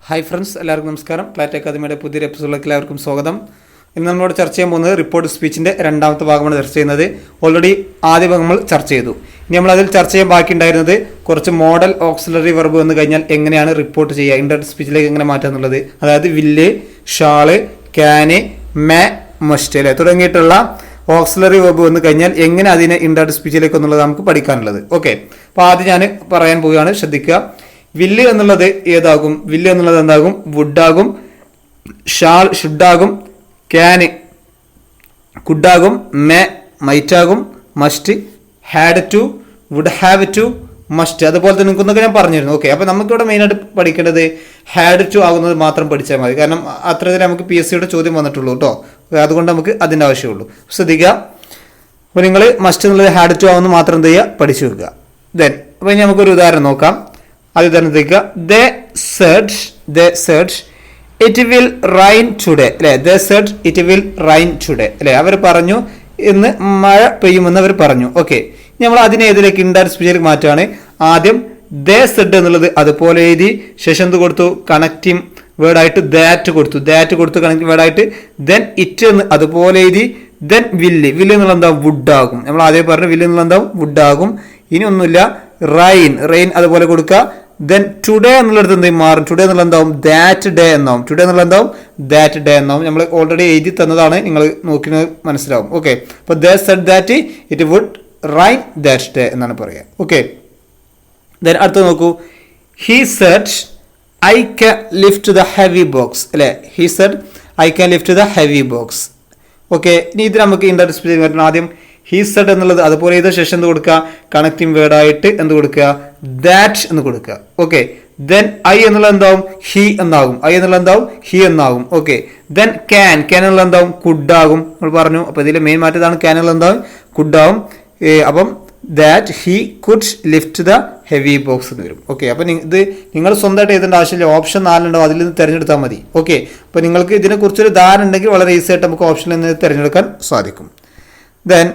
Hi friends, എല്ലാവർക്കും നമസ്കാരം. ക്ലാറ്റ് അക്കാദമിയുടെ പുതിയൊരു എപ്പിസോഡിലേക്ക് എല്ലാവർക്കും സ്വാഗതം. ഇന്ന് നമ്മളോട് ചർച്ച ചെയ്യാൻ പോകുന്നത് റിപ്പോർട്ട് സ്പീച്ചിൻ്റെ രണ്ടാമത്തെ ഭാഗമാണ് ചർച്ച ചെയ്യുന്നത്. ഓൾറെഡി ആദ്യ ഭാഗം നമ്മൾ ചർച്ച ചെയ്തു. ഇനി നമ്മളതിൽ ചർച്ച ചെയ്യാൻ ബാക്കി ഉണ്ടായിരുന്നത് കുറച്ച് മോഡൽ ഓക്സിലറി വെർബ് വന്നു കഴിഞ്ഞാൽ എങ്ങനെയാണ് റിപ്പോർട്ട് ചെയ്യുക, ഇൻഡയറക്റ്റ് സ്പീച്ചിലേക്ക് എങ്ങനെ മാറ്റുക എന്നുള്ളത്. അതായത് വില്ല്, ഷാള്, ക്യാന്, മേ, മസ്റ്റ് അല്ലേ തുടങ്ങിയിട്ടുള്ള ഓക്സിലറി വെർബ് വന്നു കഴിഞ്ഞാൽ എങ്ങനെ അതിനെ ഇൻഡയറക്റ്റ് സ്പീച്ചിലേക്ക് എന്നുള്ളത് നമുക്ക് പഠിക്കാനുള്ളത്. ഓക്കെ, അപ്പോൾ ആദ്യം ഞാൻ പറയാൻ പോവുകയാണ്, ശ്രദ്ധിക്കുക. വില്ല് എന്നുള്ളത് ഏതാകും? വില്ല് എന്നുള്ളത് എന്താകും? വുഡാകും. ഷാൾ ഷുഡാകും. ക്യാന് കുഡാകും. മേ മൈറ്റാകും. Must had to, would have to, must. അതുപോലെ തന്നെ നിൽക്കുന്നൊക്കെ ഞാൻ പറഞ്ഞിരുന്നു. ഓക്കെ, അപ്പോൾ നമുക്കിവിടെ മെയിനായിട്ട് പഠിക്കേണ്ടത് ഹാഡ് ടു ആകുന്നത് മാത്രം പഠിച്ചാൽ മതി. കാരണം അത്രത്തിൽ നമുക്ക് PSCയുടെ ചോദ്യം വന്നിട്ടുള്ളൂ കേട്ടോ. അതുകൊണ്ട് നമുക്ക് അതിൻ്റെ ആവശ്യമുള്ളൂ. ശ്രദ്ധിക്കുക. അപ്പോൾ നിങ്ങൾ മസ്റ്റ് എന്നുള്ളത് ഹാഡ് ടു ആവുന്നത് മാത്രം എന്ത് ചെയ്യുക, പഠിച്ചു വെക്കുക. ദെൻ അപ്പോൾ ഇനി നമുക്കൊരു ഉദാഹരണം നോക്കാം. ആദ്യ ഉദാഹരണത്തേക്ക് they said it will rain today അല്ലേ. They said it will rain today അല്ലേ. അവർ പറഞ്ഞു ഇന്ന് മഴ പെയ്യുമെന്ന് അവർ പറഞ്ഞു. ഓക്കെ, നമ്മൾ അതിനെ ഏതിലേക്ക് ഇൻഡയറക്റ്റ് സ്പീച്ചിലേക്ക് മാറ്റുകയാണ്. ആദ്യം ദേ സെഡ് എന്നുള്ളത് അതുപോലെ എഴുതി, ശേഷം എന്ത് കൊടുത്തു? കണക്റ്റിംഗ് വേർഡായിട്ട് ദാറ്റ് കൊടുത്തു. ദാറ്റ് കൊടുത്തു കണക്റ്റിംഗ് വേർഡായിട്ട്. ദെൻ ഇറ്റ് എന്ന് അതുപോലെ എഴുതി. ദെൻ വില്ല് എന്നുള്ള എന്താവും? വുഡാകും. നമ്മൾ ആദ്യം പറഞ്ഞു വില്ല് എന്നുള്ള എന്താവും? വുഡാകും. ഇനി ഒന്നുമില്ല, റെയിൻ അതുപോലെ കൊടുക്കുക. ദെൻ ടുഡേ എന്നുള്ളത് എന്തെങ്കിലും മാറും. ടുഡേ എന്നുള്ള എന്താവും? ദാറ്റ് ഡേ എന്നാവും. ടുഡേ എന്നുള്ള എന്താവും? ദാറ്റ് ഡേ എന്നാവും. നമ്മൾ ഓൾറെഡി എഴുതി തന്നതാണ്, നിങ്ങൾ നോക്കി മനസ്സിലാവും. ഓക്കെ, അപ്പോൾ they said that it would rain that day എന്നാണ് പറയുക. ഓക്കെ, ദെൻ അടുത്ത് നോക്കൂ. He said I can lift the heavy box അല്ലേ. He said I can lift the heavy box. Okay, ഇനി ഇത് നമുക്ക് ഇൻഡയറക്റ്റ് സ്പീച്ചിലേക്ക് മാറ്റണം. ആദ്യം ഹി സെഡ് എന്നുള്ളത് അതുപോലെ ചെയ്ത ശേഷം എന്ത് കൊടുക്കുക? കണക്റ്റിംഗ് വേർഡായിട്ട് എന്ത് കൊടുക്കുക? ദാറ്റ് എന്ന് കൊടുക്കുക. ഓക്കെ, ദെൻ ഐ എന്നുള്ള എന്താവും? ഹി എന്നാകും. ഐ എന്നുള്ള എന്താവും? ഹി എന്നാകും. ഓക്കെ, ദെൻ ക്യാൻ എന്നുള്ള എന്താവും? കുഡാകും. നമ്മൾ പറഞ്ഞു. അപ്പോൾ ഇതിൽ മെയിൻ മാറ്റതാണ്. ക്യാൻ എന്നുള്ള എന്താവും? കുഡാവും. അപ്പം that he could lift the heavy box എന്ന് വരും. ഓക്കെ, അപ്പം ഇത് നിങ്ങൾ സ്വന്തമായിട്ട് എഴുതേണ്ട ആവശ്യമില്ല. ഓപ്ഷൻ 4 ഉണ്ടാവും, അതിൽ നിന്ന് തിരഞ്ഞെടുത്താൽ മതി. ഓക്കെ, അപ്പോൾ നിങ്ങൾക്ക് ഇതിനെക്കുറിച്ചൊരു ധാരണ ഉണ്ടെങ്കിൽ വളരെ ഈസി ആയിട്ട് നമുക്ക് ഓപ്ഷനിൽ നിന്ന് തിരഞ്ഞെടുക്കാൻ സാധിക്കും. ദെൻ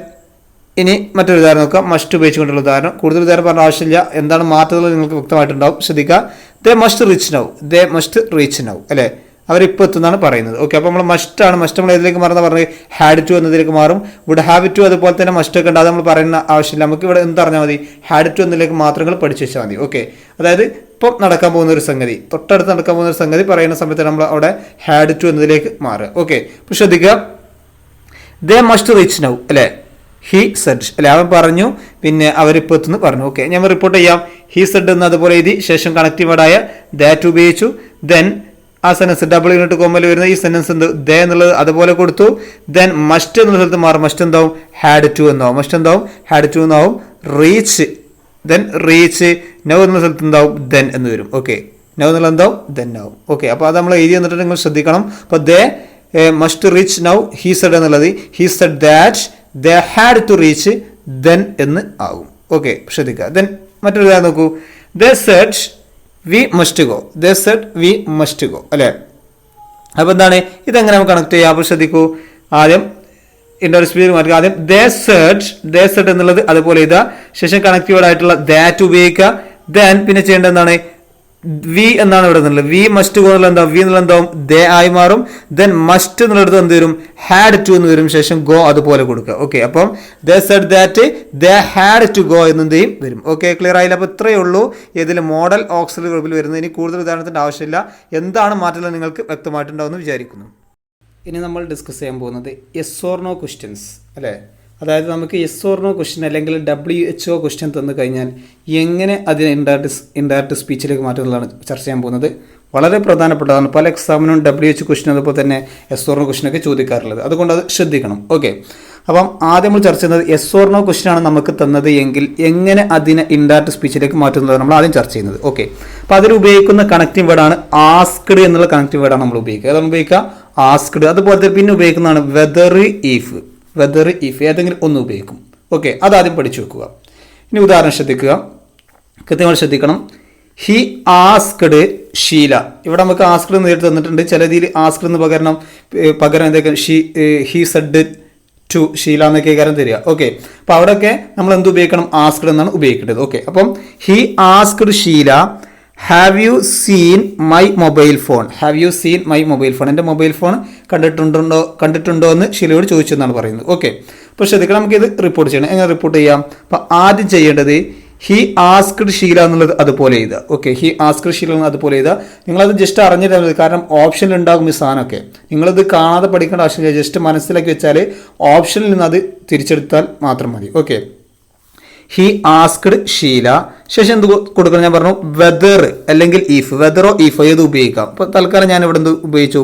ഇനി മറ്റൊരു ഉദാഹരണം നോക്കാം. മസ്റ്റ് ഉപയോഗിച്ചുകൊണ്ടുള്ള ഉദാഹരണം. കൂടുതൽ ഉദാഹരണം പറഞ്ഞ ആവശ്യമില്ല. എന്താണ് മാറ്റുന്നത് നിങ്ങൾക്ക് വ്യക്തമായിട്ടുണ്ടാവും. ശ്രദ്ധിക്കുക. ദേ മസ്റ്റ് റീച്ച് നൗ അല്ലേ. അവരിപ്പോൾ എത്തുന്നതാണ് പറയുന്നത്. ഓക്കെ, അപ്പോൾ നമ്മൾ മസ്റ്റാണ്. മസ്റ്റ് നമ്മൾ ഏതിലേക്ക് മാറുന്ന പറഞ്ഞത്? ഹാഡ് ടു എന്നതിലേക്ക് മാറും. വുഡ് ഹാവ് ടു അതുപോലെ തന്നെ മസ്റ്റ് ഒക്കെ ഉണ്ട്. അത് നമ്മൾ പറയുന്ന ആവശ്യമില്ല. നമുക്ക് ഇവിടെ എന്ത് പറഞ്ഞാൽ മതി? ഹാഡ് ടു എന്നതിലേക്ക് മാത്രങ്ങൾ പഠിച്ചു വെച്ചാൽ മതി. ഓക്കെ, അതായത് ഇപ്പം നടക്കാൻ പോകുന്ന ഒരു സംഗതി, തൊട്ടടുത്ത് നടക്കാൻ പോകുന്ന ഒരു സംഗതി പറയുന്ന സമയത്ത് നമ്മൾ അവിടെ ഹാഡ് ടു എന്നതിലേക്ക് മാറുക. ഓക്കെ, അപ്പോൾ ശ്രദ്ധിക്കുക. ദേ മസ്റ്റ് റീച്ച് നൗ അല്ലേ. ഹി സെഡ് അല്ലെ, അവൻ പറഞ്ഞു, പിന്നെ അവരിപ്പോൾ എത്തുന്നു പറഞ്ഞു. ഓക്കെ, ഞാൻ റിപ്പോർട്ട് ചെയ്യാം. ഹി സെഡ് എന്ന് അതുപോലെ എഴുതി, ശേഷം കണക്റ്റീവ് വേർഡായ ദാറ്റ് ഉപയോഗിച്ചു. ദെൻ ആ സെൻറ്റൻസ് ഡബിൾ യൂണിറ്റ് കോമയിൽ വരുന്ന ഈ സെൻറ്റൻസ് എന്ത്? ദേ എന്നുള്ളത് അതുപോലെ കൊടുത്തു. ദെൻ മസ്റ്റ് എന്നുള്ള സ്ഥലത്ത് മാറും. മസ്റ്റ് എന്താവും? ഹാഡ് ടു എന്നാവും. മസ്റ്റ് എന്താവും? ഹാഡ് ടു എന്നാവും. Reach, then reach. നൗ എന്നുള്ള സ്ഥലത്ത് എന്താവും? ദെൻ എന്ന് വരും. ഓക്കെ, നൗ എന്നുള്ള എന്താവും? ദെൻ ആവും. ഓക്കെ, അപ്പോൾ അത് നമ്മൾ എഴുതി എന്നിട്ട് നിങ്ങൾ ശ്രദ്ധിക്കണം. അപ്പോൾ they must reach now. He said എന്നുള്ളത് he said that they had to reach then എന്ന് ആകും. ഓക്കെ, ശ്രദ്ധിക്കുക. ദെൻ മറ്റൊരു ഉദാഹരണം നോക്കൂ. They said we must go. They said we must go അല്ലേ. അപ്പോൾ എന്താണ് ഇതെങ്ങനെ നമുക്ക് കണക്ട് ചെയ്യാം? അപ്പോൾ ശ്രദ്ധിക്കൂ. ആദ്യം ഇൻഡയറക്റ്റ് സ്പീച്ച് മാറ്റുക. ആദ്യം ദേ സെഡ് എന്നുള്ളത് അതുപോലെ ഇതാ, ശേഷം കണക്റ്റീവ് ആയിട്ടുള്ള ദാറ്റ് ഉപയോഗിക്കുക. ദെൻ പിന്നെ ചെയ്യേണ്ടത് എന്താണ്? വി എന്നാണ് ഇവിടെ നിന്നുള്ളത്. വി മസ്റ്റ് ഗോ എന്നുള്ള എന്താ? വി എന്നുള്ള എന്താവും? ദേ ആയി മാറും. ദെൻ മസ്റ്റ് എന്നുള്ളത് എന്ത് വരും? ഹാഡ് ടു എന്ന് വരും. ശേഷം ഗോ അതുപോലെ കൊടുക്കുക. ഓക്കെ, അപ്പം they said that they had to go എന്നെന്തെയും വരും. ഓക്കെ, ക്ലിയർ ആയില്ല? അപ്പോൾ ഇത്രയേ ഉള്ളൂ ഇതിൽ മോഡൽ ഓക്സിലറി വെർബിൽ വരുന്നത്. ഇനി കൂടുതൽ ഉദാഹരണത്തിൻ്റെ ആവശ്യമില്ല. എന്താണ് മാറ്റുന്നത് നിങ്ങൾക്ക് വ്യക്തമായിട്ടുണ്ടാവുമെന്ന് വിചാരിക്കുന്നു. ഇനി നമ്മൾ ഡിസ്കസ് ചെയ്യാൻ പോകുന്നത് യെസ് ഓർ നോ ക്വസ്റ്റ്യൻസ് അല്ലേ. അതായത് നമുക്ക് യെസ് ഓർ നോ ക്വസ്റ്റ്യൻ അല്ലെങ്കിൽ WHO ക്വസ്റ്റ്യൻ തന്നു കഴിഞ്ഞാൽ എങ്ങനെ അതിനെ ഇൻഡയറക്റ്റ് സ്പീച്ചിലേക്ക് മാറ്റുന്നതാണ് ചർച്ച ചെയ്യാൻ പോകുന്നത്. വളരെ പ്രധാനപ്പെട്ടതാണ്. പല എക്സാമിനും WHO ക്വസ്റ്റ്യൻ അതുപോലെ തന്നെ യെസ് ഓർ നോ ക്വസ്റ്റ്യനൊക്കെ ചോദിക്കാറുള്ളത്. അതുകൊണ്ട് അത് ശ്രദ്ധിക്കണം. ഓക്കെ, അപ്പം ആദ്യം നമ്മൾ ചർച്ച ചെയ്യുന്നത് യെസ് ഓർ നോ ക്വസ്റ്റ്യൻ ആണ് നമുക്ക് തന്നത് എങ്കിൽ എങ്ങനെ അതിനെ ഇൻഡയറക്റ്റ് സ്പീച്ചിലേക്ക് മാറ്റുന്നതാണ് നമ്മൾ ആദ്യം ചർച്ച ചെയ്യുന്നത്. ഓക്കെ, അപ്പോൾ അതിൽ ഉപയോഗിക്കുന്ന കണക്റ്റീവ് വേർഡാണ് ആസ്ക്ഡ് എന്നുള്ള കണക്റ്റീവ് വേർഡാണ് നമ്മൾ ഉപയോഗിക്കുക. അതാണ് ഉപയോഗിക്കുക ആസ്ക്ഡ്. അതുപോലെ പിന്നെ ഉപയോഗിക്കുന്നതാണ് വെദർ ഇഫ് ഏതെങ്കിലും ഒന്ന് ഉപയോഗിക്കും. ഓക്കെ, അതാദ്യം പഠിച്ചു വെക്കുക. ഇനി ഉദാഹരണം ശ്രദ്ധിക്കുക, കൃത്യമായി ശ്രദ്ധിക്കണം. He asked Sheela. ഇവിടെ നമുക്ക് ആസ്ക്ഡ് നേരിട്ട് തന്നിട്ടുണ്ട്. ചില രീതിയിൽ ആസ്ക്ഡ് എന്ന് പകരം എന്തൊക്കെ ഹി സെഡ് ടു ഷീല എന്നൊക്കെ കാര്യം തരിക. ഓക്കെ, അപ്പോൾ അവിടെയൊക്കെ നമ്മൾ എന്ത് ഉപയോഗിക്കണം? ആസ്ക്ഡ് എന്നാണ് ഉപയോഗിക്കേണ്ടത്. ഓക്കെ, അപ്പം he asked Sheela have you seen my mobile phone, have you seen my mobile phone, എൻ്റെ മൊബൈൽ ഫോൺ കണ്ടിട്ടുണ്ടോ എന്ന് ഷീലയോട് ചോദിച്ചു എന്നാണ് പറയുന്നത്. ഓക്കെ, അപ്പോൾ ശ്രദ്ധിക്കണം, നമുക്കിത് റിപ്പോർട്ട് ചെയ്യണം. എങ്ങനെ റിപ്പോർട്ട് ചെയ്യാം? അപ്പോൾ ആദ്യം ചെയ്യേണ്ടത് ഹി ആസ്ക്ഡ് ഷീല എന്നുള്ളത് അതുപോലെ എഴുതുക. ഓക്കെ, ഹി ആസ്ക്ഡ് ഷീല എന്നുള്ളത് അതുപോലെ എഴുതുക. നിങ്ങളത് ജസ്റ്റ് അറിഞ്ഞിട്ടാൽ മതി, കാരണം ഓപ്ഷനിൽ ഉണ്ടാകും ഈ സാധനമൊക്കെ. നിങ്ങളിത് കാണാതെ പഠിക്കേണ്ട ആവശ്യമില്ല, ജസ്റ്റ് മനസ്സിലാക്കി വെച്ചാൽ ഓപ്ഷനിൽ നിന്ന് അത് തിരിച്ചെടുത്താൽ മാത്രം മതി. ഓക്കെ, ഹി ആസ്ക്ഡ് ഷീല, ശേഷം എന്ത് കൊടുക്കണം? ഞാൻ പറഞ്ഞു വെദർ അല്ലെങ്കിൽ ഇഫ്, വെദറോ ഇഫോ ഏത് ഉപയോഗിക്കാം. അപ്പോൾ തൽക്കാലം ഞാൻ ഇവിടെ എന്ത് ഉപയോഗിച്ചു?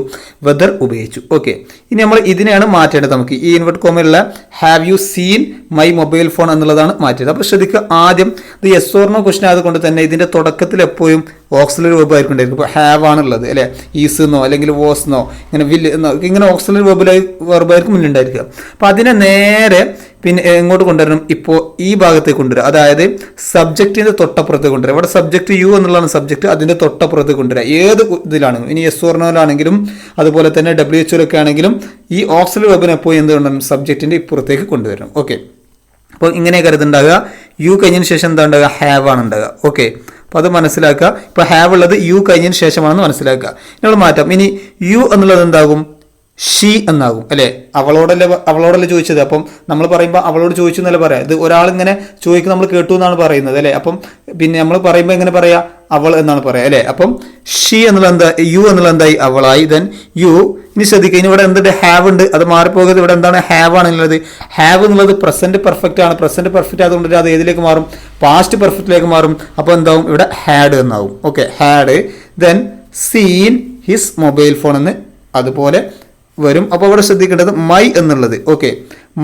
വെദർ ഉപയോഗിച്ചു. ഓക്കെ, ഇനി നമ്മൾ ഇതിനെയാണ് മാറ്റേണ്ടത്. നമുക്ക് ഈ ഇൻവെർട്ട് കോമയിലുള്ള have you seen my mobile phone എന്നുള്ളതാണ് മാറ്റിയത്. അപ്പോൾ ശ്രദ്ധിക്കുക, ആദ്യം ഇത് യെസ് ഓർ നോ ക്വസ്റ്റൻ ആയതുകൊണ്ട് തന്നെ ഇതിൻ്റെ തുടക്കത്തിൽ എപ്പോഴും ഓക്സിലറി വെബ് ആയിരിക്കും. ഇപ്പോൾ ഹാവ് ആണുള്ളത് അല്ലേ, ഈസ് എന്നോ അല്ലെങ്കിൽ വോസ് എന്നോ ഇങ്ങനെ വില്ല് എന്നോ ഇങ്ങനെ ഓക്സിലറി വെബായിരിക്കും മുന്നിലുണ്ടായിരിക്കുക. അപ്പോൾ അതിനെ നേരെ പിന്നെ എങ്ങോട്ട് കൊണ്ടുവരണം? ഇപ്പോൾ ഈ ഭാഗത്തേക്ക് കൊണ്ടുവരിക, അതായത് സബ്ജക്റ്റിന്റെ തൊട്ടപ്പുറത്ത് കൊണ്ടുവരിക. ഇവിടെ സബ്ജക്റ്റ് യു എന്നുള്ളതാണ് സബ്ജക്റ്റ്, അതിന്റെ തൊട്ടപ്പുറത്ത് കൊണ്ടുവരിക. ഏത് ഇതിലാണെങ്കിലും, ഇനി എസ് ഓർണോയിലാണെങ്കിലും അതുപോലെ തന്നെ WH ആണെങ്കിലും ഈ ഓക്സിലറി വെബിനെ പോയി എന്ത് കൊണ്ടുവരണം? സബ്ജക്റ്റിന്റെ ഇപ്പുറത്തേക്ക് കൊണ്ടുവരണം. ഓക്കെ, അപ്പോൾ ഇങ്ങനെ കരുതുണ്ടാകുക. യു കഴിഞ്ഞതിന് ശേഷം എന്താ ഉണ്ടാകുക? ഹാവ് ആണ് ഉണ്ടാകുക. ഓക്കെ, അപ്പോൾ അത് മനസ്സിലാക്കുക. ഇപ്പോൾ ഹാവ് ഉള്ളത് യു കഴിഞ്ഞതിന് ശേഷമാണെന്ന് മനസ്സിലാക്കുക. നമ്മൾ മാറ്റാം. ഇനി യു എന്നുള്ളത് എന്താകും? ഷീ എന്നാകും അല്ലേ? അവളോടല്ലേ ചോദിച്ചത്. അപ്പം നമ്മൾ പറയുമ്പോൾ അവളോട് ചോദിച്ചു എന്നല്ലേ പറയാം. ഇത് ഒരാളിങ്ങനെ ചോദിക്കും, നമ്മൾ കേട്ടു എന്നാണ് പറയുന്നത് അല്ലേ. അപ്പം പിന്നെ നമ്മൾ പറയുമ്പോൾ എങ്ങനെ പറയാ? അവൾ എന്നാണ് പറയാം അല്ലേ. അപ്പം ഷീ എന്നുള്ള എന്താ? യു എന്നുള്ള എന്തായി? അവളായി. Then you. ഇനി ശ്രദ്ധിക്കുക, ഇനി ഇവിടെ എന്തുണ്ട്? ഹാവ് ഉണ്ട്. അത് മാറിപ്പോകുന്നത്. ഇവിടെ എന്താണ്? ഹാവ് ആണുള്ളത്. ഹാവ് എന്നുള്ളത് പ്രസന്റ് പെർഫെക്റ്റ് ആണ്. പ്രസന്റ് പെർഫെക്റ്റ് ആയതുകൊണ്ട് അത് ഏതിലേക്ക് മാറും? പാസ്റ്റ് പെർഫെക്റ്റിലേക്ക് മാറും. അപ്പോൾ എന്താവും? ഇവിടെ ഹാഡ് എന്നാവും. Okay, had. Then scene his mobile phone എന്ന് അതുപോലെ വരും. അപ്പോൾ അവിടെ ശ്രദ്ധിക്കേണ്ടത് മൈ എന്നുള്ളത്. ഓക്കെ,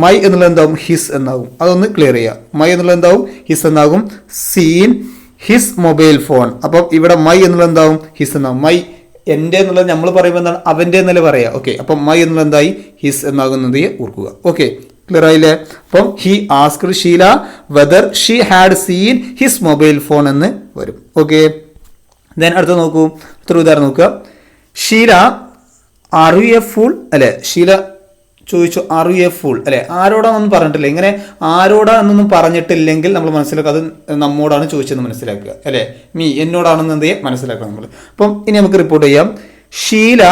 മൈ എന്നുള്ളത് എന്താവും? ഹിസ് എന്നാകും. അതൊന്ന് ക്ലിയർ ചെയ്യുക. മൈ എന്നുള്ളത് എന്താവും? ഹിസ് എന്നാകും. Scene his mobile phone. അപ്പം ഇവിടെ മൈ എന്നുള്ളത് എന്താവും? ഹിസ് എന്നാവും. മൈ എൻ്റെ എന്നുള്ളത് നമ്മൾ പറയുമ്പോൾ എന്താണ്? അവൻ്റെ എന്നല്ലേ പറയാം. ഓക്കെ, അപ്പം മൈ എന്നുള്ളത് എന്തായി? ഹിസ് എന്നാകുന്നത് ഓർക്കുക. ഓക്കെ, ക്ലിയർ ആയില്ലേ? അപ്പം he asked Sheela whether she had seen his mobile phone എന്ന് വരും. ഓക്കെ, ദെൻ അടുത്ത നോക്കൂ, അടുത്തൊരു ഉദാഹരണം നോക്കുക. Sheela are you a fool അല്ലെ? ഷീല ചോദിച്ചു ആർ യു എ ഫൂൾ അല്ലെ? ആരോടാണെന്നൊന്നും പറഞ്ഞിട്ടില്ല. ഇങ്ങനെ ആരോടാണെന്നൊന്നും പറഞ്ഞിട്ടില്ലെങ്കിൽ നമ്മൾ മനസ്സിലാക്കുക അത് നമ്മോടാണ് ചോദിച്ചതെന്ന് മനസ്സിലാക്കുക അല്ലെ. എന്നോടാണെന്ന് എന്ത് ചെയ്യാം? മനസ്സിലാക്കുക നമ്മൾ. അപ്പം ഇനി നമുക്ക് റിപ്പോർട്ട് ചെയ്യാം. Sheela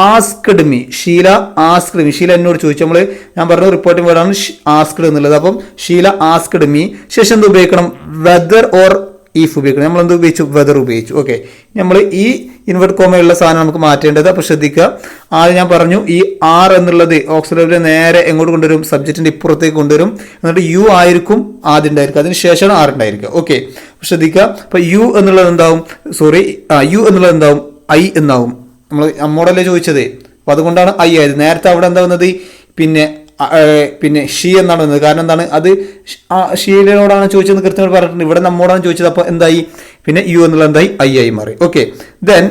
asked me, Sheela asked me, Sheela എന്നോട് ചോദിച്ചു. ഞാൻ പറഞ്ഞു റിപ്പോർട്ടിംഗ് വേർഡാണ് ആസ്ക്ഡ് എന്നുള്ളത്. അപ്പം ഷീല ആസ്ക്ഡ് മീ, ശേഷം എന്ത് ഉപയോഗിക്കണം? വെദർ ഓർ ഈഫ് ഉപയോഗിക്കണം. നമ്മൾ എന്ത് ഉപയോഗിച്ചു? വെദർ ഉപയോഗിച്ചു. ഓക്കെ, നമ്മൾ ഈ ഇൻവെർട്ട് കോമയുള്ള സാധനം നമുക്ക് മാറ്റേണ്ടത്. അപ്പോൾ ശ്രദ്ധിക്കുക, ആദ്യം ഞാൻ പറഞ്ഞു ഈ ആർ എന്നുള്ളത് ഓക്സിലറിയെ നേരെ എങ്ങോട്ട് കൊണ്ടുവരും? സബ്ജക്റ്റിന്റെ ഇപ്പുറത്തേക്ക് കൊണ്ടുവരും. എന്നിട്ട് യു ആയിരിക്കും ആദ്യം ഉണ്ടായിരിക്കുക, അതിന് ശേഷമാണ് ആർ ഉണ്ടായിരിക്കുക. ഓക്കെ, ശ്രദ്ധിക്കുക. അപ്പോൾ യു എന്നുള്ളത് എന്താവും? യു എന്നുള്ളത് എന്താവും? ഐ എന്നാവും. നമ്മോടല്ലേ ചോദിച്ചത്, അപ്പോൾ അതുകൊണ്ടാണ് ഐ ആയത്. നേരത്തെ അവിടെ എന്താ വന്നത്? പിന്നെ ഷീ എന്നാണ് വന്നത്. കാരണം എന്താണ്? അത് ഷീലയോടാണ് ചോദിച്ചതെന്ന് കൃത്യമായിട്ട് പറഞ്ഞിട്ടുണ്ട്. ഇവിടെ നമ്മോടാണ് ചോദിച്ചത്. അപ്പോൾ എന്തായി? പിന്നെ യു എന്നുള്ള എന്തായി? ഐ ആയി മാറി. ഓക്കെ, ദെൻ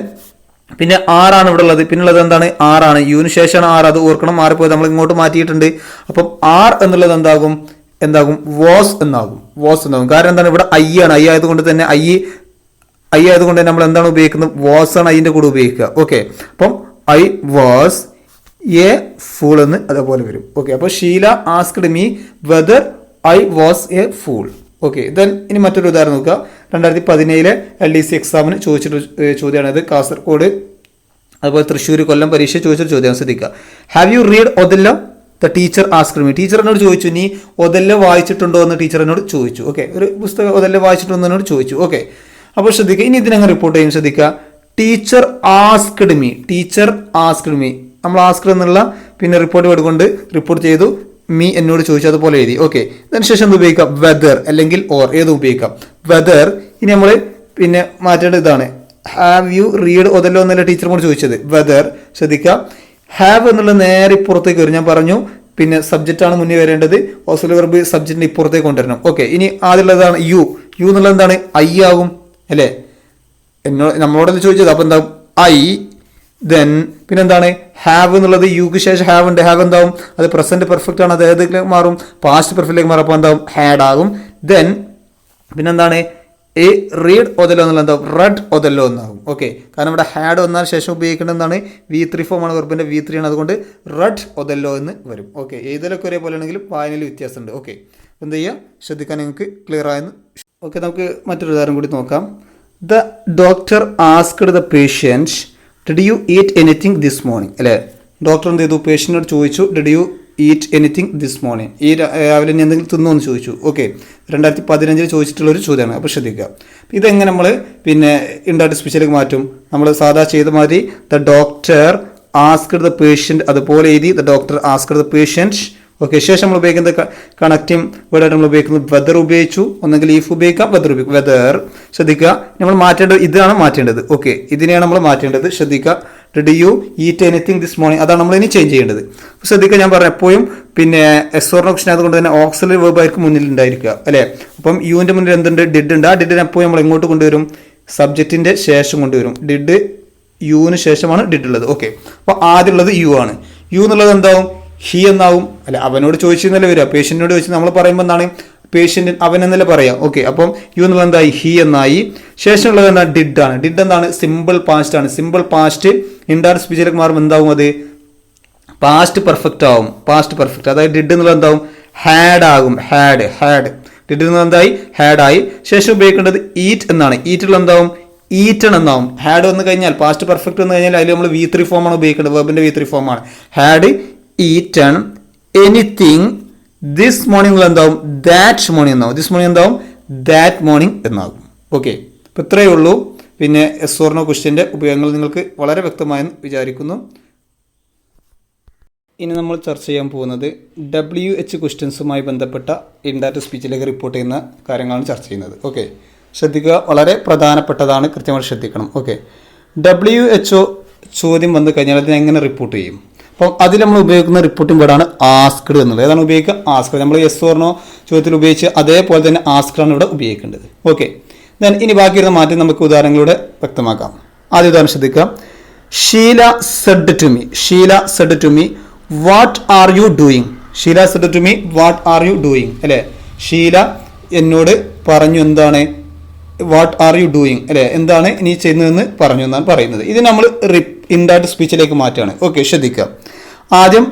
പിന്നെ ആറാണ് ഇവിടെ ഉള്ളത്. പിന്നെ ഉള്ളത് എന്താണ്? ആറാണ്. യുവിന് ശേഷമാണ് ആർ. അത് ഓർക്കണം, മാറിപ്പോയത് നമ്മൾ ഇങ്ങോട്ട് മാറ്റിയിട്ടുണ്ട്. അപ്പം ആർ എന്നുള്ളത് എന്താകും? വാസ് എന്നാകും. വാസ് എന്നാകും. കാരണം എന്താണ്? ഇവിടെ ഐ ആണ്. ഐ ആയതുകൊണ്ട് തന്നെ ഐ ആയതുകൊണ്ട് നമ്മൾ എന്താണ് ഉപയോഗിക്കുന്നത്? വാസ് ആണ് ഐൻ്റെ കൂടെ ഉപയോഗിക്കുക. ഓക്കെ, അപ്പം ഐ വാസ് എ ഫൂൾ എന്ന് അതേപോലെ വരും. ഓക്കെ, അപ്പോൾ Sheela asked me whether I was a fool. Okay, then ഇനി മറ്റൊരു ഉദാഹരണം നോക്കുക. 2017 LDC എക്സാമിന് ചോദിച്ചിട്ട് ചോദ്യമാണിത്. കാസർഗോഡ് അതുപോലെ തൃശ്ശൂർ, കൊല്ലം പരീക്ഷ ചോദിച്ചൊരു ചോദ്യം ശ്രദ്ധിക്കുക. Have you read Othello? The teacher asked me. Teacher എന്നോട് ചോദിച്ചു, നീ ഒതെല്ലോ വായിച്ചിട്ടുണ്ടോ എന്ന് ടീച്ചർ എന്നോട് ചോദിച്ചു. ഓക്കെ, ഒരു പുസ്തകം ഒതെല്ലോ വായിച്ചിട്ടുണ്ടോ എന്നോട് ചോദിച്ചു. ഓക്കെ, അപ്പോൾ ശ്രദ്ധിക്കുക, ഇനി ഇതിനങ്ങ് റിപ്പോർട്ട് ചെയ്യും. ശ്രദ്ധിക്കുക, teacher asked me, teacher asked me. നമ്മൾ ആസ്ക്ഡ് എന്നുള്ള പിന്നെ റിപ്പോർട്ട് വേർഡ് കൊണ്ട് റിപ്പോർട്ട് ചെയ്തു. മീ എന്നോട് ചോദിച്ചു, അതുപോലെ എഴുതി. ഓക്കെ, അതിനുശേഷം എന്ത് ഉപയോഗിക്കാം? വെദർ അല്ലെങ്കിൽ ഓർ ഏത് ഉപയോഗിക്കാം? വെദർ. ഇനി നമ്മൾ പിന്നെ മാറ്റേണ്ടത് ഇതാണ്. ഹാവ് യു റീഡ് ഒതെല്ലോ എന്നല്ല ടീച്ചറിനോട് ചോദിച്ചത്. വെദർ. ശ്രദ്ധിക്കുക, ഹാവ് എന്നുള്ള നേരെ ഇപ്പുറത്തേക്ക് വരും. ഞാൻ പറഞ്ഞു പിന്നെ സബ്ജക്റ്റ് ആണ് മുന്നേ വരേണ്ടത്. ഓക്സിലറി വെർബ് സബ്ജക്റ്റിന്റെ ഇപ്പുറത്തേക്ക് കൊണ്ടുവരണം. ഓക്കെ, ഇനി ആദ്യമുള്ളതാണ് യു. യു എന്നുള്ളത് എന്താണ്? ഐ ആകും അല്ലേ? നമ്മളോടല്ലേ ചോദിച്ചത്. അപ്പോൾ എന്താകും? ഐ. ദെൻ പിന്നെന്താണ്? ഹാവ് എന്നുള്ളത് യുക്ക് ശേഷം ഹാവ് ഉണ്ട്. ഹാവ് എന്താവും? അത് പ്രസന്റ് പെർഫെക്റ്റ് ആണ്. അത് ഏതിലേക്ക് മാറും? പാസ്റ്റ് പെർഫെക്റ്റിലേക്ക് മാറും. അപ്പോൾ എന്താവും? ഹാഡ് ആകും. ദെൻ പിന്നെന്താണ്? റീഡ് ഒതെല്ലോ എന്നുള്ള എന്താവും? റെഡ് ഒതെല്ലോ എന്നാകും. ഓക്കെ, കാരണം ഇവിടെ ഹാഡ് വന്നതിന് ശേഷം ഉപയോഗിക്കേണ്ട എന്താണ്? V3 ഫോമാണ്. വെർബിന്റെ V3 ആണ്. അതുകൊണ്ട് റെഡ് ഒതെല്ലോ എന്ന് വരും. ഓക്കെ, ഏതിലൊക്കെ ഒരേപോലെ ആണെങ്കിലും വായനയിൽ വ്യത്യാസമുണ്ട്. ഓക്കെ, എന്ത് ചെയ്യുക? ശ്രദ്ധിക്കാൻ നിങ്ങൾക്ക് ക്ലിയർ ആയെന്ന്. ഓക്കെ, നമുക്ക് മറ്റൊരു ഉദാഹരണം കൂടി നോക്കാം. The doctor asked the patient did you eat anything this morning അല്ലേ? ഡോക്ടർ എന്ത് ചെയ്തു? പേഷ്യൻറ്റിനോട് ചോദിച്ചു did you eat anything this morning, ഈ രാവിലെ ഇനി എന്തെങ്കിലും തിന്നോ എന്ന് ചോദിച്ചു. ഓക്കെ, 2015 ചോദിച്ചിട്ടുള്ളൊരു ചോദ്യമാണ്. അപ്പോൾ ശ്രദ്ധിക്കുക, ഇതെങ്ങനെ നമ്മൾ ഇൻഡയറക്റ്റ് സ്പീച്ചിലേക്ക് മാറ്റും? നമ്മൾ സാധാ ചെയ്ത മാതിരി the doctor asked the patient അതുപോലെ എഴുതി the doctor asked the patient. Okay, ശേഷം നമ്മൾ ഉപയോഗിക്കുന്നത് കണക്റ്റിംഗ് വേർഡായിട്ട് നമ്മൾ ഉപയോഗിക്കുന്നത് വെദർ ഉപയോഗിച്ചു, ഒന്നെങ്കിൽ ഈഫ് ഉപയോഗിക്കാം, വെദർ ഉപയോഗിക്കും. വെദർ ശ്രദ്ധിക്കുക, നമ്മൾ മാറ്റേണ്ടത് ഇതാണ് മാറ്റേണ്ടത്. ഓക്കെ, ഇതിനെയാണ് നമ്മൾ മാറ്റേണ്ടത്. ശ്രദ്ധിക്കുക, did you eat anything this morning, അതാണ് നമ്മൾ ഇനി ചേഞ്ച് ചെയ്യേണ്ടത്. ശ്രദ്ധിക്കുക, ഞാൻ പറഞ്ഞ എപ്പോഴും എസ്വർണ ഓപ്ഷൻ ആയതുകൊണ്ട് തന്നെ ഓക്സിലറി വേർബ് ആയിരിക്കും മുന്നിൽ ഉണ്ടായിരിക്കുക അല്ലേ? അപ്പം യുവിൻ്റെ മുന്നിൽ എന്തുണ്ട്? ഡിഡ് ഉണ്ട്. ആ ഡിഡിനെ എപ്പോഴും നമ്മൾ എങ്ങോട്ട് കൊണ്ടുവരും? സബ്ജക്റ്റിൻ്റെ ശേഷം കൊണ്ടുവരും. ഡിഡ് യുവിന് ശേഷമാണ് ഡിഡ് ഉള്ളത്. ഓക്കെ, അപ്പോൾ ആദ്യമുള്ളത് യു ആണ്. യു എന്നുള്ളത് എന്താവും? ഹി എന്നാവും അല്ലെ? അവനോട് ചോദിച്ചെന്നല്ലേ വരിക, പേഷ്യൻറ്റിനോട് ചോദിച്ചു നമ്മൾ പറയുമ്പോൾ എന്താണ്? പേഷ്യൻറ്റ് അവൻ എന്നല്ലേ പറയാം. ഓക്കെ, അപ്പം യു എന്നുള്ളത് എന്തായി? ഹി എന്നായി. ശേഷമുള്ളത് എന്താണ്? ഡിഡ് ആണ്. ഡിഡ് എന്താണ്? സിമ്പിൾ പാസ്റ്റ് ആണ്. സിമ്പിൾ പാസ്റ്റ് ഇൻഡയറക്റ്റ് സ്പീച്ചിലേക്ക് മാറുമ്പോൾ എന്താവും? അത് പാസ്റ്റ് പെർഫെക്റ്റ് ആവും. പാസ്റ്റ് പെർഫെക്റ്റ്, അതായത് ഡിഡ് എന്നുള്ളത് എന്താവും? ഹാഡ് ആകും. ഹാഡ് ഡിഡ് എന്നുള്ളത് എന്തായി? ഹാഡ് ആയി. ശേഷം ഉപയോഗിക്കേണ്ടത് ഈറ്റ് എന്നാണ്. ഈറ്റുള്ള എന്താവും? ഈറ്റൺ എന്നാവും. ഹാഡ് വന്നു കഴിഞ്ഞാൽ പാസ്റ്റ് പെർഫെക്റ്റ് വന്നു കഴിഞ്ഞാൽ അതിൽ നമ്മൾ V3 ഫോമാണ് ഉപയോഗിക്കേണ്ടത്. വെർബിന്റെ V3 ഫോമാണ്. Had eaten anything this morning എന്താവും? ദാറ്റ് മോർണിംഗ് എന്നാവും. ദിസ് മോർണിംഗ് എന്താവും? ദാറ്റ് മോർണിംഗ് എന്നാകും. ഓക്കെ, അപ്പോൾ ഇത്രയേ ഉള്ളൂ. എസ്വർണോ ക്വസ്റ്റ്യൻ്റെ ഉപയോഗങ്ങൾ നിങ്ങൾക്ക് വളരെ വ്യക്തമായെന്ന് വിചാരിക്കുന്നു. ഇനി നമ്മൾ ചർച്ച ചെയ്യാൻ പോകുന്നത് WH ക്വസ്റ്റ്യൻസുമായി ബന്ധപ്പെട്ട ഇൻഡയറക്റ്റ് സ്പീച്ചിലേക്ക് റിപ്പോർട്ട് ചെയ്യുന്ന കാര്യങ്ങളാണ് ചർച്ച ചെയ്യുന്നത്. ഓക്കെ, ശ്രദ്ധിക്കുക, വളരെ പ്രധാനപ്പെട്ടതാണ്, കൃത്യമായി ശ്രദ്ധിക്കണം. ഓക്കെ, WHO ചോദ്യം വന്നു കഴിഞ്ഞാൽ അതിനെ എങ്ങനെ റിപ്പോർട്ട് ചെയ്യും? അപ്പം അതിൽ നമ്മൾ ഉപയോഗിക്കുന്ന റിപ്പോർട്ടിംഗ് വേർഡാണ് ആസ്ക്ഡ് എന്നുള്ളത്. ഏതാണ് ഉപയോഗിക്കുക? ആസ്ക്ഡ്. നമ്മൾ യെസ് ഓർ നോ ചോദ്യത്തിൽ ഉപയോഗിച്ച് അതേപോലെ തന്നെ ആസ്ക്ഡാണ് ഇവിടെ ഉപയോഗിക്കേണ്ടത്. ഓക്കെ, ദെൻ ഇനി ബാക്കിയിരുന്ന മാറ്റം നമുക്ക് ഉദാഹരണങ്ങളിലൂടെ വ്യക്തമാക്കാം. ആദ്യ ഉദാഹരണം ശ്രദ്ധിക്കുക. Sheela said to me what are you doing. Sheela said to me what are you doing അല്ലേ? ഷീല എന്നോട് പറഞ്ഞു എന്താണ്? വാട്ട് ആർ യു ഡൂയിങ് അല്ലേ? എന്താണ് നീ ചെയ്യുന്നതെന്ന് പറഞ്ഞു എന്നാണ് പറയുന്നത്. ഇത് നമ്മൾ ഇൻഡയറക്റ്റ് സ്പീച്ചിലേക്ക് മാറ്റുകയാണ്. ഓക്കെ, ശ്രദ്ധിക്കുക. ആദ്യം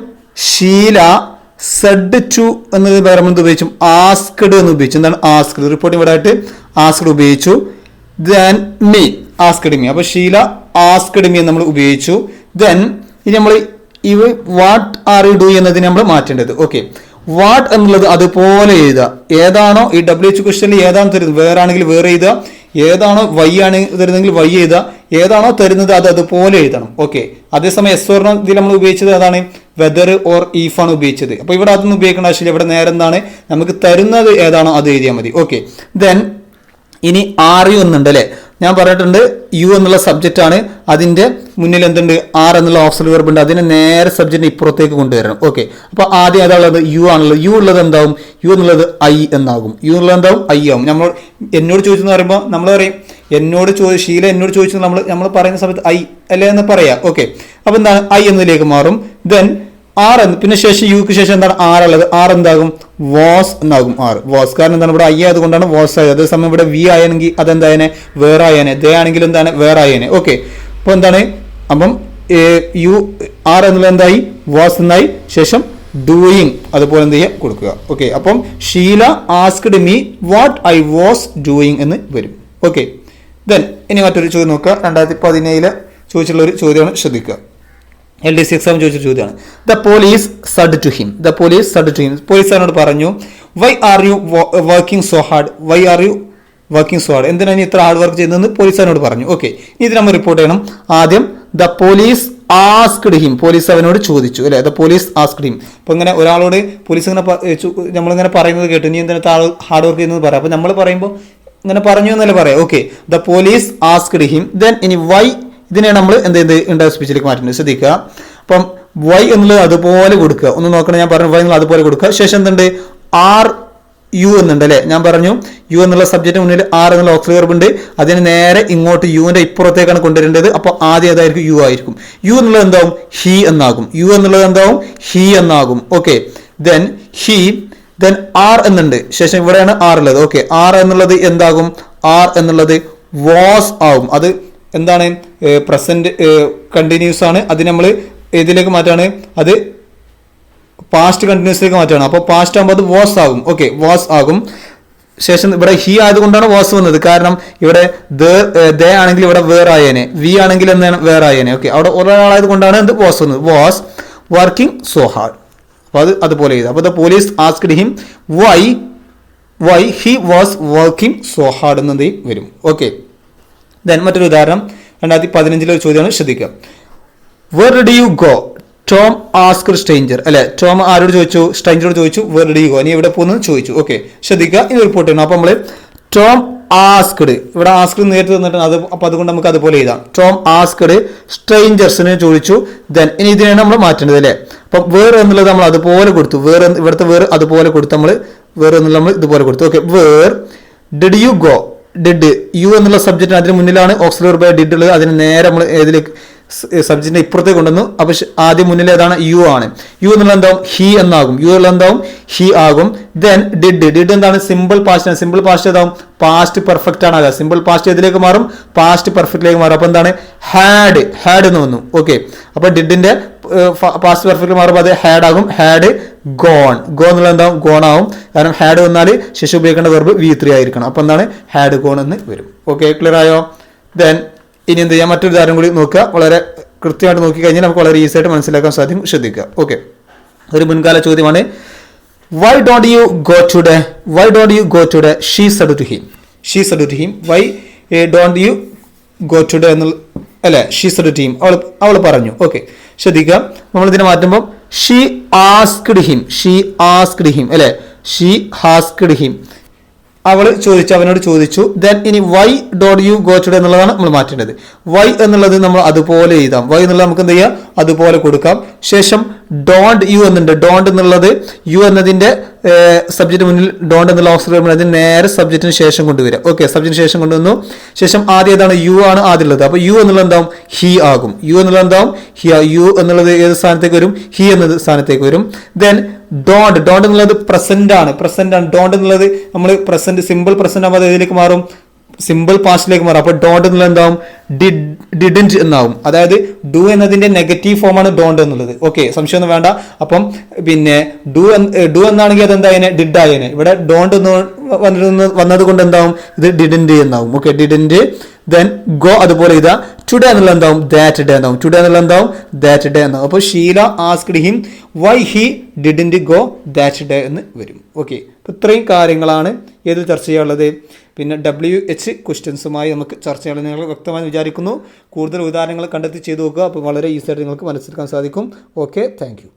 ഷീല സെഡ് ടു എന്നത് വേറെ ഉപയോഗിച്ചു, ആസ്ക്ഡ് എന്ന് ഉപയോഗിച്ചു. എന്താണ് ആസ്ക്ഡ്? റിപ്പോർട്ടിംഗ് വേർഡായിട്ട് ആസ്ക്ഡ് ഉപയോഗിച്ചു. Then me, asked me. അപ്പോൾ ഷീല ആസ്ക്ഡ് മീ നമ്മൾ ഉപയോഗിച്ചു. ദെൻ ഇനി നമ്മൾ വാട്ട് ആർ യു ഡൂയിങ് എന്നതിന് നമ്മൾ മാറ്റേണ്ടത്. ഓക്കെ, വാട്ട് എന്നുള്ളത് അതുപോലെ എഴുതുക. ഏതാണോ ഈ WH ക്വസ്റ്റ്യനിൽ ഏതാണോ തരുന്നത്, വേറെ ആണെങ്കിൽ വേറെ എഴുതുക. ഏതാണോ വൈ ആണ് തരുന്നതെങ്കിൽ വൈ എഴുതുക. ഏതാണോ തരുന്നത് അത് അതുപോലെ എഴുതണം. ഓക്കെ, അതേസമയം എസ് ഓർ നോ ഇതിൽ നമ്മൾ ഉപയോഗിച്ചത് അതാണ് വെദർ ഓർ ഈഫ് ആണ് ഉപയോഗിച്ചത്. അപ്പോൾ ഇവിടെ അതൊന്നും ഉപയോഗിക്കേണ്ട ആവശ്യമില്ല. ഇവിടെ നേരെ എന്താണ് നമുക്ക് തരുന്നത് ഏതാണോ അത് എഴുതിയാൽ മതി. ഓക്കെ, ദെൻ ഇനി ആർ യു എന്നുണ്ട് അല്ലേ? ഞാൻ പറഞ്ഞിട്ടുണ്ട് യു എന്നുള്ള സബ്ജക്റ്റ് ആണ്, അതിന്റെ മുന്നിൽ എന്തുണ്ട്? ആർ എന്നുള്ള ഓക്സിലറി വെർബ് ഉണ്ട്. അതിനെ നേരെ സബ്ജക്റ്റിന് ഇപ്പുറത്തേക്ക് കൊണ്ടുവരണം. ഓക്കെ, അപ്പോൾ ആദ്യം ഏതാണുള്ളത്? യു ആണുള്ളത്. യു ഉള്ളത് എന്താവും? യു എന്നുള്ളത് ഐ എന്നാകും. യു എന്നുള്ളത് എന്താവും? ഐ ആവും. നമ്മൾ എന്നോട് ചോദിച്ചെന്ന് പറയുമ്പോൾ നമ്മൾ പറയും ഷീല എന്നോട് ചോദിച്ചത് നമ്മൾ പറയുന്ന സമയത്ത് ഐ അല്ലേ എന്ന് പറയാം. ഓക്കെ, അപ്പോൾ എന്താണ്? ഐ എന്നതിലേക്ക് മാറും. ദെൻ ആർ എന്ന്, പിന്നെ ശേഷം യുക്ക് ശേഷം എന്താണ്? ആർ ഉള്ളത്. ആർ എന്താകും? വാസ് എന്നാകും. Are was. കാരണം എന്താണ്? ഇവിടെ ഐ ആയതുകൊണ്ടാണ് വാസ് ആയത്. അതേസമയം ഇവിടെ വി ആയെങ്കിൽ അതെന്തായനെ? വേറെ ആയനെ. ദേ ആണെങ്കിൽ എന്താണ്? വേറെ ആയനെ. ഓക്കെ, അപ്പോൾ എന്താണ്? അപ്പം യു ആർ എന്നുള്ളത് എന്തായി? വാസ് എന്നായി. ശേഷം ഡൂയിങ് അതുപോലെ എന്ത് ചെയ്യുക? കൊടുക്കുക. ഓക്കെ, അപ്പം Sheela asked me what I was doing എന്ന് വരും. ഓക്കെ, ദെൻ ഇനി മറ്റൊരു ചോദ്യം നോക്കുക. 2017 ചോദിച്ചിട്ടുള്ള ഒരു ചോദ്യമാണ്, ശ്രദ്ധിക്കുക. LDC എക്സാം ചോദിച്ച ചോദ്യമാണ്. The police said to him. പോലീസുകാരനോട് പറഞ്ഞു why are you working so hard. എന്തിനാണ് നീ ഇത്ര ഹാർഡ് വർക്ക് ചെയ്യുന്നതെന്ന് പോലീസുകാരനോട് പറഞ്ഞു. ഓക്കെ, ഇത് നമ്മൾ റിപ്പോർട്ട് ചെയ്യണം. ആദ്യം the police asked him. Police അവനോട് ചോദിച്ചു അല്ലെ? The police asked him. അപ്പൊ ഇങ്ങനെ ഒരാളോട് പോലീസ് ഇങ്ങനെ നമ്മളിങ്ങനെ പറയുന്നത് കേട്ടു, നീ എന്തിനാ ഹാർഡ് വർക്ക് ചെയ്യുന്നത് പറയാം. അപ്പൊ നമ്മൾ പറയുമ്പോൾ ഇങ്ങനെ പറഞ്ഞു എന്നല്ലേ പറയാം. Okay, the police asked him. Then ഇനി വൈ, ഇതിനെ നമ്മൾ ഇൻഡയറക്റ്റ് സ്പീച്ചിലേക്ക് മാറ്റുന്നത്. ശ്രദ്ധിക്കുക. അപ്പം വൈ എന്നുള്ളത് അതുപോലെ കൊടുക്കുക. ഒന്ന് നോക്കണം, ഞാൻ പറഞ്ഞു വൈ എന്നുള്ളത് അതുപോലെ കൊടുക്കുക. ശേഷം എന്തുണ്ട്? ആർ യു എന്നുണ്ട് അല്ലെ? ഞാൻ പറഞ്ഞു യു എന്നുള്ള സബ്ജക്റ്റ് മുന്നിൽ ആർ എന്നുള്ള ഓക്സിലറി വെർബ് ഉണ്ട്. അതിന് നേരെ ഇങ്ങോട്ട് യുവിന്റെ ഇപ്പുറത്തേക്കാണ് കൊണ്ടുവരേണ്ടത്. അപ്പോൾ ആദ്യം ഏതായിരിക്കും? യു ആയിരിക്കും. യു എന്നുള്ളത് എന്താവും? ഹി എന്നാകും. ഹി എന്നാകും. Okay, then he. Then are എന്നുണ്ട്. ശേഷം ഇവിടെയാണ് ആർ ഉള്ളത്. ഓക്കെ, ആർ എന്നുള്ളത് എന്താകും? ആർ എന്നുള്ളത് വാസ് ആകും. അത് എന്താണ്? പ്രസന്റ് കണ്ടിന്യൂസ് ആണ്. അതിന് നമ്മൾ ഇതിലേക്ക് മാറ്റാണ്, അത് പാസ്റ്റ് കണ്ടിന്യൂസിലേക്ക് മാറ്റാണ്. അപ്പോൾ പാസ്റ്റ് ആകുമ്പോൾ അത് വാസ് ആകും. ഓക്കെ, വാസ് ആകും. ശേഷം ഇവിടെ ഹി ആയതുകൊണ്ടാണ് വാസ് വന്നത്. കാരണം ഇവിടെ ദേ ആണെങ്കിൽ ഇവിടെ വേർ ആയേനെ, വി ആണെങ്കിൽ എന്താണ് വേർ ആയേനെ. ഓക്കെ, അവിടെ ഒരാളായത് കൊണ്ടാണ് എന്ത് വാസ് വന്നത്. Was working so hard. അപ്പോൾ അതുപോലെ ചെയ്തു. അപ്പോൾ the police asked him why he was working so hard എന്നത് വരും. ഓക്കെ, ദെൻ മറ്റൊരു ഉദാഹരണം 2015 ഒരു ചോദ്യമാണ്, ശ്രദ്ധിക്കുക. Where did you go Tom asked stranger. അല്ലെ, ടോം ആരോട് ചോദിച്ചു? സ്ട്രേഞ്ചറോട് ചോദിച്ചു വേർ ഡിഡ് യു ഗോ, നീ എവിടെ പോകുന്നു ചോദിച്ചു. ഓക്കെ, ശ്രദ്ധിക്കുക, ഇത് റിപ്പോർട്ട് ചെയ്യണം. അപ്പോൾ നമ്മൾ ടോം ആസ്ക്ഡ്, ഇവിടെ ആസ്ക്ഡ് നേരിട്ട് തന്നിട്ട് അത്, അപ്പോൾ അതുകൊണ്ട് നമുക്ക് അതുപോലെ എഴുതാം. ടോം ആസ്ക്ഡ് സ്ട്രേഞ്ചേഴ്സിനെ ചോദിച്ചു. ദെൻ ഇനി ഇതിനാണ് നമ്മൾ മാറ്റേണ്ടത്. അല്ലേ, അപ്പം വേർ എന്നുള്ളത് നമ്മൾ അതുപോലെ കൊടുത്തു. ഇവിടുത്തെ വേർ അതുപോലെ കൊടുത്തു. നമ്മൾ വേർ എന്നുള്ളത് നമ്മൾ ഇതുപോലെ കൊടുത്തു. Okay, where did you go. Did you എന്നുള്ള സബ്ജക്റ്റ് അതിന് മുന്നിലാണ് ഓക്സിലറി ബൈ ഡിഡ് ഉള്ളത്. അതിന് നേരെ നമ്മൾ ഏതിലേക്ക് സബ്ജക്റ്റിന്റെ ഇപ്പുറത്തേക്ക് കൊണ്ടുവന്നു. അപ്പൊ ആദ്യം മുന്നിൽ ഏതാണ്? യു ആണ്. യു എന്നുള്ള എന്താവും? ഹി എന്നാകും. യു എന്നുള്ള എന്താവും? ഹി ആകും. ദെൻ ഡിഡ് എന്താണ്? സിമ്പിൾ പാസ്റ്റ് ആണ്. സിമ്പിൾ പാസ്റ്റ് ഏതാവും? പാസ്റ്റ് പെർഫെക്റ്റ് ആണ്. അല്ല, സിമ്പിൾ പാസ്റ്റ് ഏതിലേക്ക് മാറും? പാസ്റ്റ് പെർഫെക്റ്റിലേക്ക് മാറും. അപ്പൊ എന്താണ്? ഹാഡ് എന്ന് വന്നു. ഓക്കെ, അപ്പൊ ഡിഡിന്റെ പാസ്റ്റ് പെർഫെക്റ്റ് മാറുമ്പോൾ അത് ഹാഡ് ആകും. Had gone. ഗോ എന്നുള്ള എന്താവും? ഗോൺ ആവും. കാരണം ഹാഡ് വന്നാൽ ശേഷം ഉപയോഗിക്കേണ്ട വെർബ് V3 ആയിരിക്കണം. അപ്പൊ എന്താണ്? ഹാഡ് ഗോൺ എന്ന് വരും. ഓക്കെ, ക്ലിയർ ആയോ? ദെൻ ഇനി എന്ത് ചെയ്യാം? മറ്റൊരു ഉദാഹരണം കൂടി നോക്കുക. വളരെ കൃത്യമായിട്ട് നോക്കി കഴിഞ്ഞാൽ നമുക്ക് വളരെ ഈസി ആയിട്ട് മനസ്സിലാക്കാൻ സാധിക്കും. ശ്രദ്ധിക്കുക. ഓക്കെ, ഒരു മുൻകാല ചോദ്യമാണ്. Why don't you go today? Why don't you go today? She said to him. She said to him. Why don't you go today എന്നുള്ള, അല്ലെ, ഷീ സെഡ് ടു ഹിം, അവൾ പറഞ്ഞു. ഓക്കെ, ശ്രദ്ധിക്കുക, നമ്മൾ ഇതിനെ മാറ്റുമ്പോൾ she asked him. She asked him, അല്ലെ, she asked him, അവൾ ചോദിച്ചു, അവനോട് ചോദിച്ചു. ദെൻ ഇനി Y don't you go today എന്നുള്ളതാണ് നമ്മൾ മാറ്റേണ്ടത്. വൈ എന്നുള്ളത് നമ്മൾ അതുപോലെ എഴുതാം. വൈ എന്നുള്ളത് നമുക്ക് എന്ത് ചെയ്യാം? അതുപോലെ കൊടുക്കാം. ശേഷം ഡോണ്ട് യു എന്നുണ്ട്. ഡോണ്ട് എന്നുള്ളത് യു എന്നതിന്റെ സബ്ജക്റ്റ് മുന്നിൽ ഡോണ്ട് എന്നുള്ള ഓക്സിലറി അതിന് നേരെ സബ്ജക്റ്റിന് ശേഷം കൊണ്ടുവരാം. ഓക്കെ, സബ്ജക്റ്റിന് ശേഷം കൊണ്ടുവന്നു. ശേഷം ആദ്യം ഏതാണ്? യു ആണ് ആദ്യം ഉള്ളത്. അപ്പൊ യു എന്നുള്ളത് എന്താവും? ഹി ആകും. യു എന്നുള്ളത് എന്താവും? ഹി. യു എന്നുള്ളത് ഏത് സ്ഥാനത്തേക്ക് വരും? ഹി എന്നത് സ്ഥാനത്തേക്ക് വരും. ദെൻ ഡോണ്ട് എന്നുള്ളത് പ്രസന്റ് ആണ്. ഡോണ്ട് എന്നുള്ളത് നമ്മൾ പ്രസന്റ്, സിമ്പിൾ പ്രസന്റ് ആകുമ്പോൾ അത് ഏതിലേക്ക് മാറും? സിമ്പിൾ പാസ്റ്റിലേക്ക് മാറും. അപ്പൊ ഡോണ്ട് എന്നുള്ളത് എന്താവും? ഡിഡന്റ് എന്നാവും. അതായത് ഡു എന്നതിന്റെ നെഗറ്റീവ് ഫോമാണ് ഡോണ്ട് എന്നുള്ളത്. ഓക്കെ, സംശയമൊന്നും വേണ്ട. അപ്പം പിന്നെ ഡു എന്നാണെങ്കിൽ അതെന്തായനെ? ഡിഡ് ആയേനെ. ഇവിടെ ഡോണ്ട് എന്ന് വന്നത് കൊണ്ട് എന്താവും? ഇത് ഡിഡന്റ് എന്നാവും. Okay, didn't. ദെൻ ഗോ അതുപോലെ ഇതാ. ടുഡേ എന്നുള്ള എന്താവും? ദാറ്റ് ഡേ എന്നാവും. ടുഡേ എന്നുള്ള എന്താവും? ദാറ്റ് ഡേ എന്നാവും. അപ്പോൾ Sheela asked him why he didn't go that day എന്ന് വരും. ഓക്കെ, അപ്പോൾ ഇത്രയും കാര്യങ്ങളാണ് ഏത് ചർച്ച ചെയ്യാനുള്ളത്. പിന്നെ WH ക്വസ്റ്റ്യൻസുമായി നമുക്ക് ചർച്ച ചെയ്യാൻ നിങ്ങൾ വ്യക്തമായി വിചാരിക്കുന്നു. കൂടുതൽ ഉദാഹരണങ്ങൾ കണ്ടെത്തി ചെയ്തു നോക്കുക. അപ്പോൾ വളരെ ഈസി ആയിട്ട് നിങ്ങൾക്ക് മനസ്സിലാക്കാൻ സാധിക്കും. Okay, thank you.